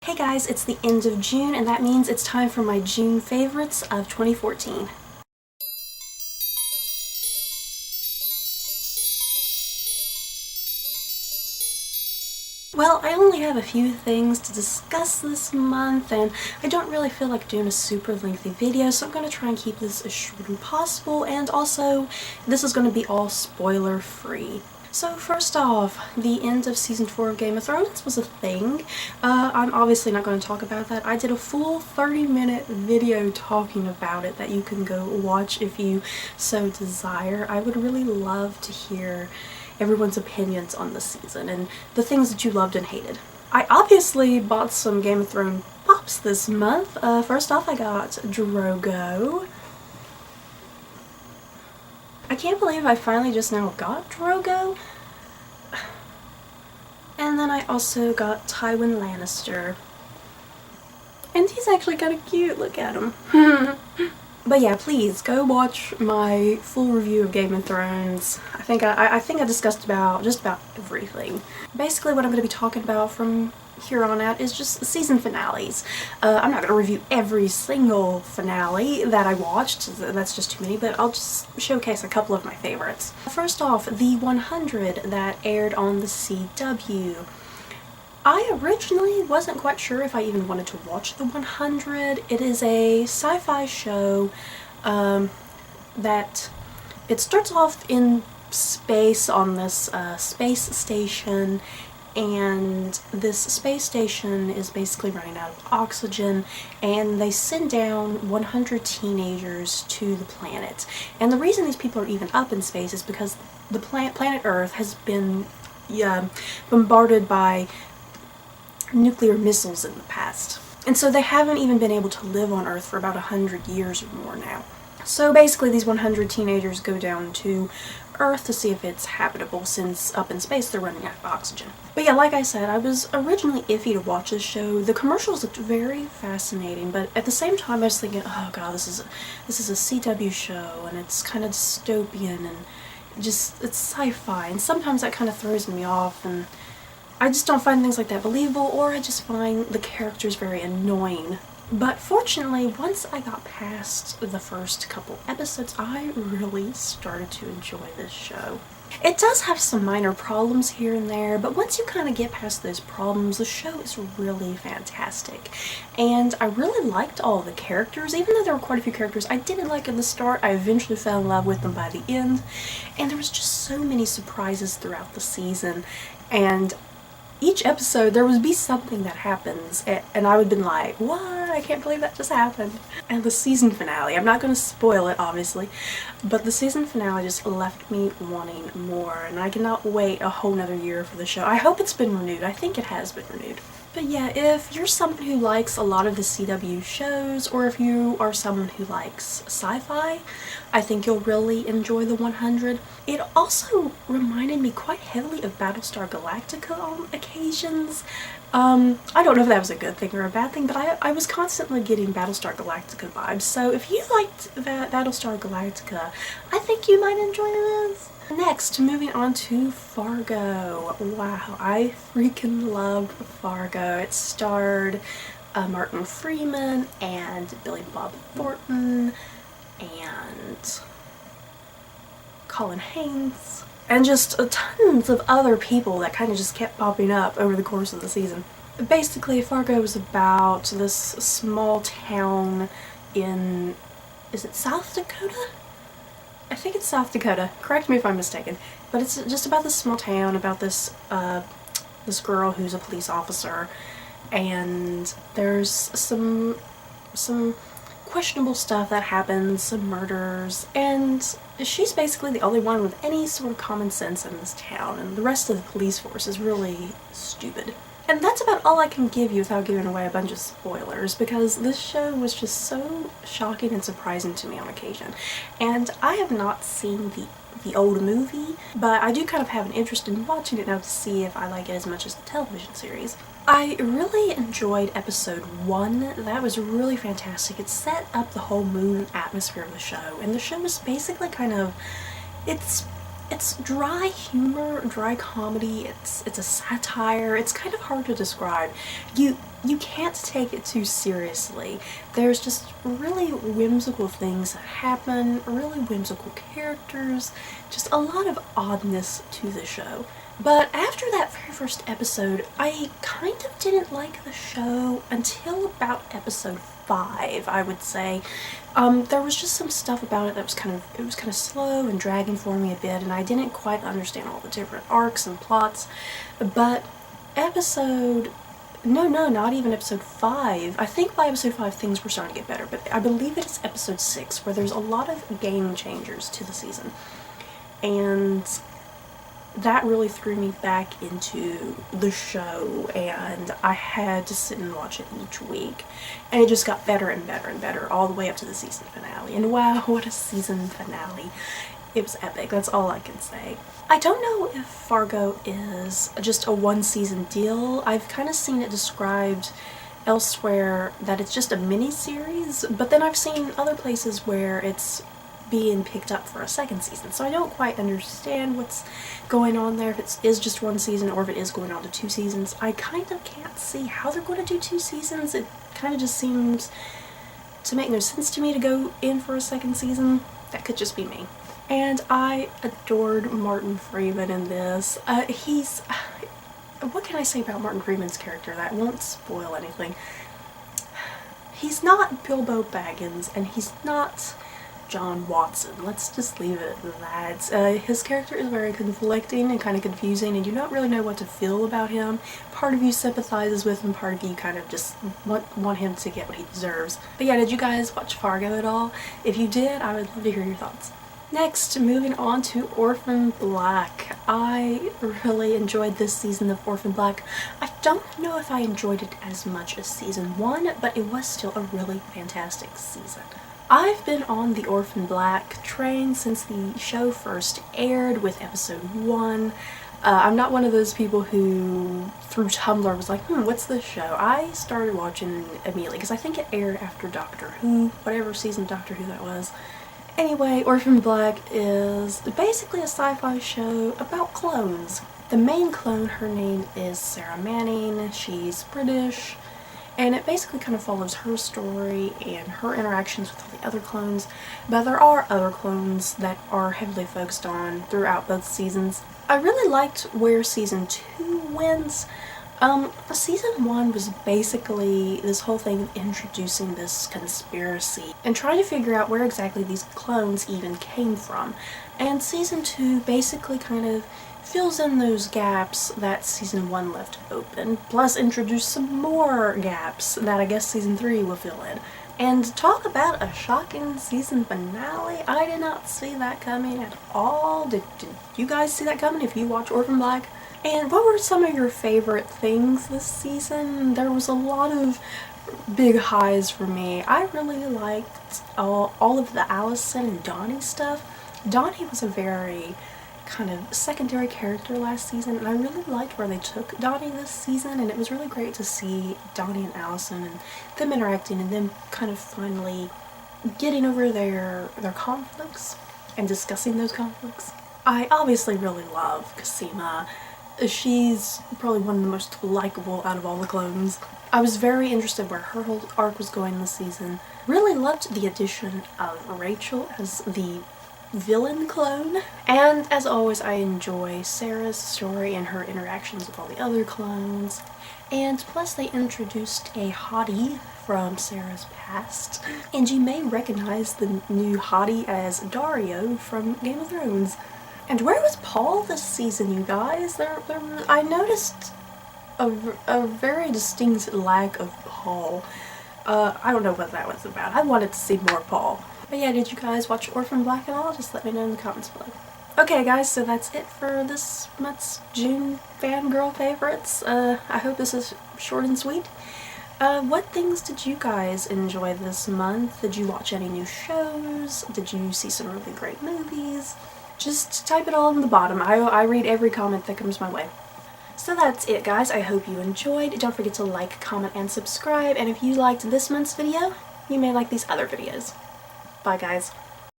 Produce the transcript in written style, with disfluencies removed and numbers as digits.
Hey guys, it's the end of June and that means it's time for my June favorites of 2014. Well, I only have a few things to discuss this month and I don't really feel like doing a super lengthy video, so I'm going to try and keep this as short as possible, and also this is going to be all spoiler free. So first off, the end of season 4 of Game of Thrones was a thing. I'm obviously not going to talk about that. I did a full 30-minute video talking about it that you can go watch if you so desire. I would really love to hear everyone's opinions on the season and the things that you loved and hated. I obviously bought some Game of Thrones pops this month. First off, I got Drogo. I can't believe I finally just now got Drogo. And then I also got Tywin Lannister. And he's actually kind of cute, look at him. But yeah, please go watch my full review of Game of Thrones. I think I discussed just about everything. Basically what I'm going to be talking about from here on out is just season finales. I'm not going to review every single finale that I watched, that's just too many, but I'll just showcase a couple of my favorites. First off, the 100 that aired on the CW. I originally wasn't quite sure if I even wanted to watch the 100. It is a sci-fi show that it starts off in space on this space station, and this space station is basically running out of oxygen, and they send down 100 teenagers to the planet. And the reason these people are even up in space is because the planet Earth has been bombarded by nuclear missiles in the past. And so they haven't even been able to live on Earth for about 100 years or more now. So basically these 100 teenagers go down to Earth to see if it's habitable, since up in space they're running out of oxygen. But yeah, like I said, I was originally iffy to watch this show. The commercials looked very fascinating, but at the same time I was thinking, oh god, this is a CW show and it's kind of dystopian and it's sci-fi, and sometimes that kind of throws me off, and I just don't find things like that believable, or I just find the characters very annoying. But fortunately, once I got past the first couple episodes, I really started to enjoy this show. It does have some minor problems here and there, but once you kind of get past those problems, the show is really fantastic. And I really liked all the characters, even though there were quite a few characters I didn't like in the start. I eventually fell in love with them by the end, and there was just so many surprises throughout the season, and each episode there would be something that happens and I would have been like, what? I can't believe that just happened. And the season finale, I'm not going to spoil it obviously, but the season finale just left me wanting more, and I cannot wait a whole nother year for the show. I hope it's been renewed. I think it has been renewed. But yeah, if you're someone who likes a lot of the CW shows, or if you are someone who likes sci-fi, I think you'll really enjoy the 100. It also reminded me quite heavily of Battlestar Galactica on occasions. I don't know if that was a good thing or a bad thing, but I was constantly getting Battlestar Galactica vibes, so if you liked Battlestar Galactica, I think you might enjoy this. Next, moving on to Fargo. Wow, I freaking loved Fargo. It starred Martin Freeman and Billy Bob Thornton and Colin Haynes, and just tons of other people that kind of just kept popping up over the course of the season. Basically, Fargo is about this small town in, is it South Dakota? I think it's South Dakota, correct me if I'm mistaken, but it's just about this small town, about this this girl who's a police officer, and there's some questionable stuff that happens, some murders, and she's basically the only one with any sort of common sense in this town, and the rest of the police force is really stupid. And that's about all I can give you without giving away a bunch of spoilers, because this show was just so shocking and surprising to me on occasion. And I have not seen the old movie, but I do kind of have an interest in watching it now to see if I like it as much as the television series. I really enjoyed episode 1. That was really fantastic. It set up the whole moon atmosphere of the show, and the show is basically kind of, it's dry humor, dry comedy, it's a satire. It's kind of hard to describe. you can't take it too seriously. There's just really whimsical things that happen, really whimsical characters, just a lot of oddness to the show. But after that very first episode, I kind of didn't like the show until about episode 5, I would say. There was just some stuff about it that was kind of slow and dragging for me a bit, and I didn't quite understand all the different arcs and plots. But not even episode 5. I think by episode 5 things were starting to get better, but I believe it is episode 6 where there's a lot of game changers to the season. And that really threw me back into the show, and I had to sit and watch it each week. And it just got better and better and better all the way up to the season finale. And wow, what a season finale. It was epic, that's all I can say. I don't know if Fargo is just a one-season deal. I've kind of seen it described elsewhere that it's just a mini-series, but then I've seen other places where it's being picked up for a second season, so I don't quite understand what's going on there, if it is just one season or if it is going on to 2 seasons. I kind of can't see how they're going to do 2 seasons. It kind of just seems to make no sense to me to go in for a second season. That could just be me. And I adored Martin Freeman in this. What can I say about Martin Freeman's character that won't spoil anything? He's not Bilbo Baggins, and he's not John Watson. Let's just leave it at that. His character is very conflicting and kind of confusing, and you don't really know what to feel about him. Part of you sympathizes with him, part of you kind of just want him to get what he deserves. But yeah, did you guys watch Fargo at all? If you did, I would love to hear your thoughts. Next, moving on to Orphan Black. I really enjoyed this season of Orphan Black. I don't know if I enjoyed it as much as season 1, but it was still a really fantastic season. I've been on the Orphan Black train since the show first aired with episode 1. I'm not one of those people who, through Tumblr, was like, what's this show? I started watching immediately, because I think it aired after Doctor Who, whatever season of Doctor Who that was. Anyway, Orphan Black is basically a sci-fi show about clones. The main clone, her name is Sarah Manning. She's British, and it basically kind of follows her story and her interactions with all the other clones. But there are other clones that are heavily focused on throughout both seasons. I really liked where season 2 went. Season 1 was basically this whole thing of introducing this conspiracy and trying to figure out where exactly these clones even came from. And season 2 basically kind of fills in those gaps that season 1 left open, plus introduce some more gaps that I guess season 3 will fill in. And talk about a shocking season finale. I did not see that coming at all. Did you guys see that coming if you watch Orphan Black? And what were some of your favorite things this season? There was a lot of big highs for me. I really liked all of the Allison and Donnie stuff. Donnie was a very kind of secondary character last season, and I really liked where they took Donnie this season, and it was really great to see Donnie and Allison and them interacting and them kind of finally getting over their conflicts and discussing those conflicts. I obviously really love Cosima. She's probably one of the most likable out of all the clones. I was very interested where her whole arc was going this season. Really loved the addition of Rachel as the villain clone. And as always, I enjoy Sarah's story and her interactions with all the other clones. And plus they introduced a hottie from Sarah's past. And you may recognize the new hottie as Dario from Game of Thrones. And where was Paul this season, you guys? I noticed a very distinct lack of Paul. I don't know what that was about. I wanted to see more Paul. But yeah, did you guys watch Orphan Black at all? Just let me know in the comments below. Okay guys, so that's it for this month's June fangirl favorites. I hope this is short and sweet. What things did you guys enjoy this month? Did you watch any new shows? Did you see some really great movies? Just type it all in the bottom. I read every comment that comes my way. So that's it guys, I hope you enjoyed. Don't forget to like, comment, and subscribe, and if you liked this month's video, you may like these other videos. Bye guys.